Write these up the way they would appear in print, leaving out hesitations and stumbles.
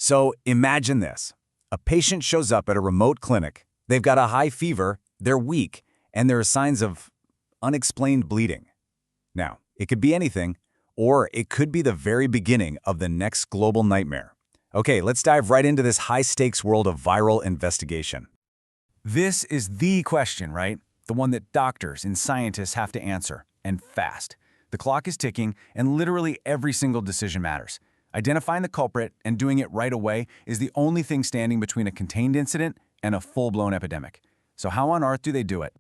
So imagine this. A patient shows up at a remote clinic. They've got a high fever, they're weak, and there are signs of unexplained bleeding. Now, it could be anything, or it could be the very beginning of the next global nightmare. Okay, let's dive right into this high-stakes world of viral investigation. This is the question, right? The one that doctors and scientists have to answer, and fast. The clock is ticking, and literally every single decision matters. Identifying the culprit and doing it right away is the only thing standing between a contained incident and a full-blown epidemic. So how on earth do they do it?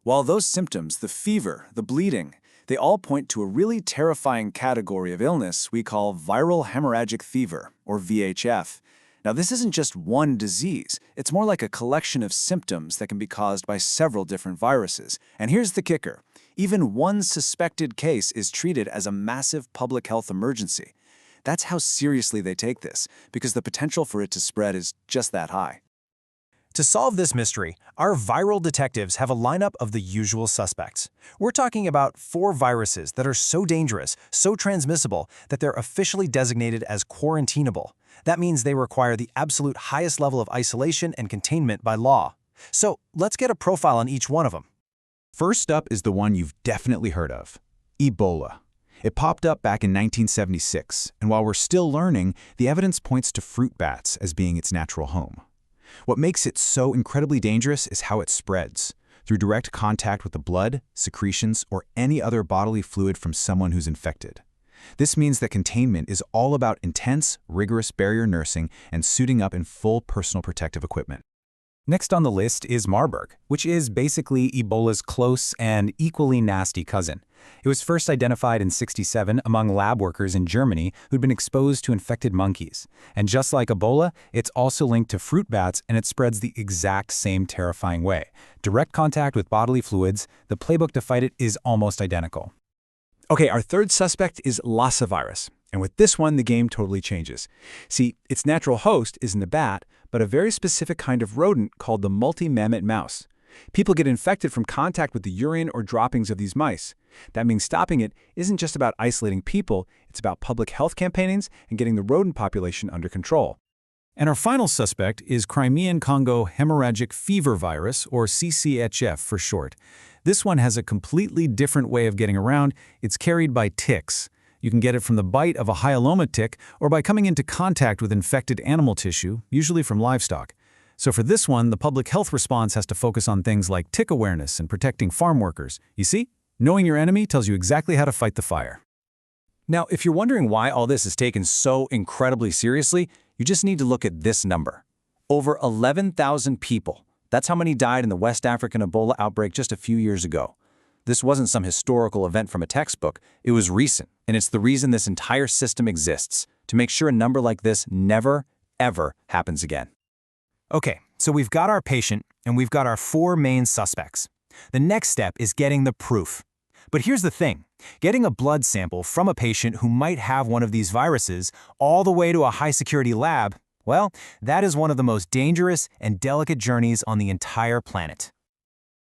Well, those symptoms, the fever, the bleeding, they all point to a really terrifying category of illness we call viral hemorrhagic fever, or VHF. Now, this isn't just one disease. It's more like a collection of symptoms that can be caused by several different viruses. And here's the kicker. Even one suspected case is treated as a massive public health emergency. That's how seriously they take this, because the potential for it to spread is just that high. To solve this mystery, our viral detectives have a lineup of the usual suspects. We're talking about 4 viruses that are so dangerous, so transmissible, that they're officially designated as quarantinable. That means they require the absolute highest level of isolation and containment by law. So let's get a profile on each one of them. First up is the one you've definitely heard of, Ebola. It popped up back in 1976, and while we're still learning, the evidence points to fruit bats as being its natural home. What makes it so incredibly dangerous is how it spreads, through direct contact with the blood, secretions, or any other bodily fluid from someone who's infected. This means that containment is all about intense, rigorous barrier nursing and suiting up in full personal protective equipment. Next on the list is Marburg, which is basically Ebola's close and equally nasty cousin. It was first identified in '67 among lab workers in Germany who'd been exposed to infected monkeys. And just like Ebola, it's also linked to fruit bats, and it spreads the exact same terrifying way. Direct contact with bodily fluids, the playbook to fight it is almost identical. Okay, our third suspect is Lassa virus. And with this one, the game totally changes. See, its natural host isn't a bat, but a very specific kind of rodent called the multi-mammoth mouse. People get infected from contact with the urine or droppings of these mice. That means stopping it isn't just about isolating people, it's about public health campaigns and getting the rodent population under control. And our final suspect is Crimean Congo Hemorrhagic Fever virus, or CCHF for short. This one has a completely different way of getting around. It's carried by ticks. You can get it from the bite of a hyaloma tick or by coming into contact with infected animal tissue, usually from livestock. So for this one, the public health response has to focus on things like tick awareness and protecting farm workers. You see? Knowing your enemy tells you exactly how to fight the fire. Now, if you're wondering why all this is taken so incredibly seriously, you just need to look at this number. Over 11,000 people. That's how many died in the West African Ebola outbreak just a few years ago. This wasn't some historical event from a textbook. It was recent, and it's the reason this entire system exists, to make sure a number like this never, ever happens again. Okay, so we've got our patient, and we've got our 4 main suspects. The next step is getting the proof. But here's the thing. Getting a blood sample from a patient who might have one of these viruses all the way to a high-security lab, well, that is one of the most dangerous and delicate journeys on the entire planet.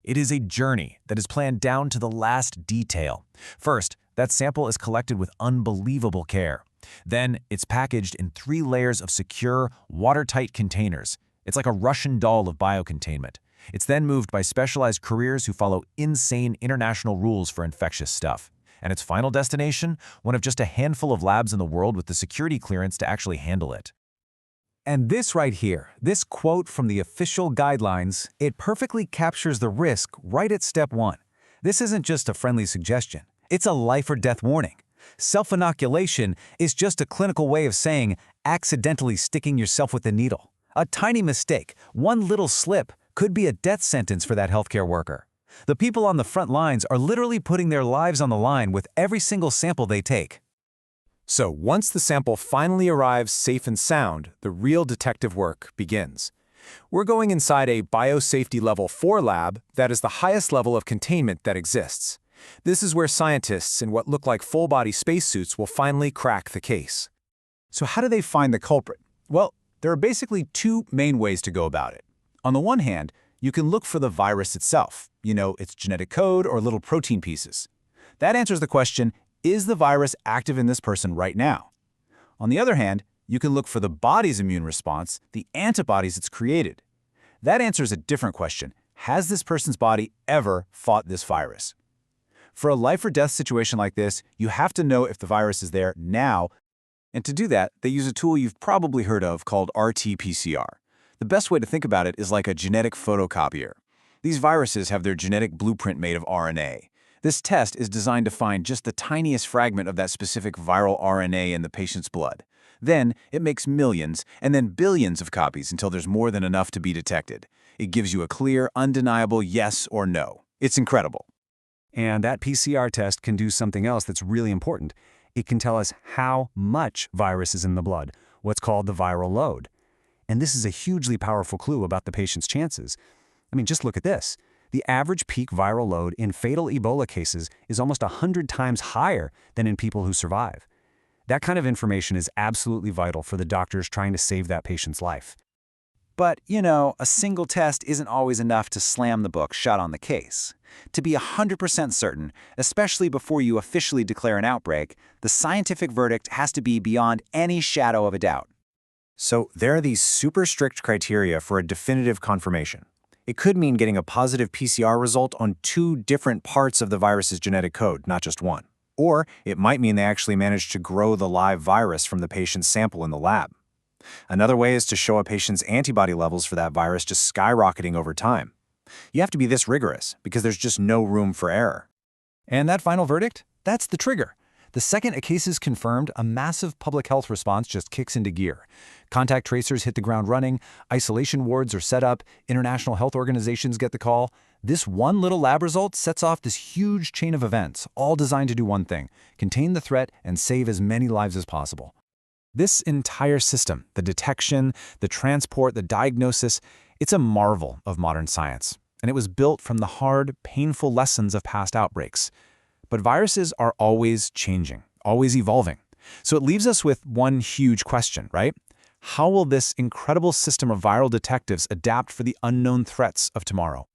It is a journey that is planned down to the last detail. First, that sample is collected with unbelievable care. Then, it's packaged in 3 layers of secure, watertight containers. It's like a Russian doll of biocontainment. It's then moved by specialized couriers who follow insane international rules for infectious stuff. And its final destination, one of just a handful of labs in the world with the security clearance to actually handle it. And this right here, this quote from the official guidelines, it perfectly captures the risk right at step 1. This isn't just a friendly suggestion. It's a life or death warning. Self-inoculation is just a clinical way of saying accidentally sticking yourself with the needle. A tiny mistake, one little slip, could be a death sentence for that healthcare worker. The people on the front lines are literally putting their lives on the line with every single sample they take. So once the sample finally arrives safe and sound, the real detective work begins. We're going inside a biosafety level 4 lab that is the highest level of containment that exists. This is where scientists in what look like full-body spacesuits will finally crack the case. So how do they find the culprit? Well, there are basically 2 main ways to go about it. On the one hand, you can look for the virus itself, its genetic code or little protein pieces. That answers the question, is the virus active in this person right now? On the other hand, You can look for the body's immune response, the antibodies it's created. That answers a different question. Has this person's body ever fought this virus? For a life-or-death situation like this, you have to know if the virus is there now. And to do that, they use a tool you've probably heard of called RT-PCR. The best way to think about it is like a genetic photocopier. These viruses have their genetic blueprint made of RNA. This test is designed to find just the tiniest fragment of that specific viral RNA in the patient's blood. Then, it makes millions and then billions of copies until there's more than enough to be detected. It gives you a clear, undeniable yes or no. It's incredible. And that PCR test can do something else that's really important. It can tell us how much virus is in the blood, what's called the viral load. And this is a hugely powerful clue about the patient's chances. I mean, just look at this. The average peak viral load in fatal Ebola cases is almost 100 times higher than in people who survive. That kind of information is absolutely vital for the doctors trying to save that patient's life. But, a single test isn't always enough to slam the book shut on the case. To be 100% certain, especially before you officially declare an outbreak, the scientific verdict has to be beyond any shadow of a doubt. So there are these super strict criteria for a definitive confirmation. It could mean getting a positive PCR result on 2 different parts of the virus's genetic code, not just one. Or it might mean they actually managed to grow the live virus from the patient's sample in the lab. Another way is to show a patient's antibody levels for that virus just skyrocketing over time. You have to be this rigorous because there's just no room for error. And that final verdict? That's the trigger. The second a case is confirmed, a massive public health response just kicks into gear. Contact tracers hit the ground running, isolation wards are set up, international health organizations get the call. This one little lab result sets off this huge chain of events, all designed to do one thing: contain the threat and save as many lives as possible. This entire system, the detection, the transport, the diagnosis, it's a marvel of modern science. And it was built from the hard, painful lessons of past outbreaks. But viruses are always changing, always evolving. So it leaves us with one huge question, right? How will this incredible system of viral detectives adapt for the unknown threats of tomorrow?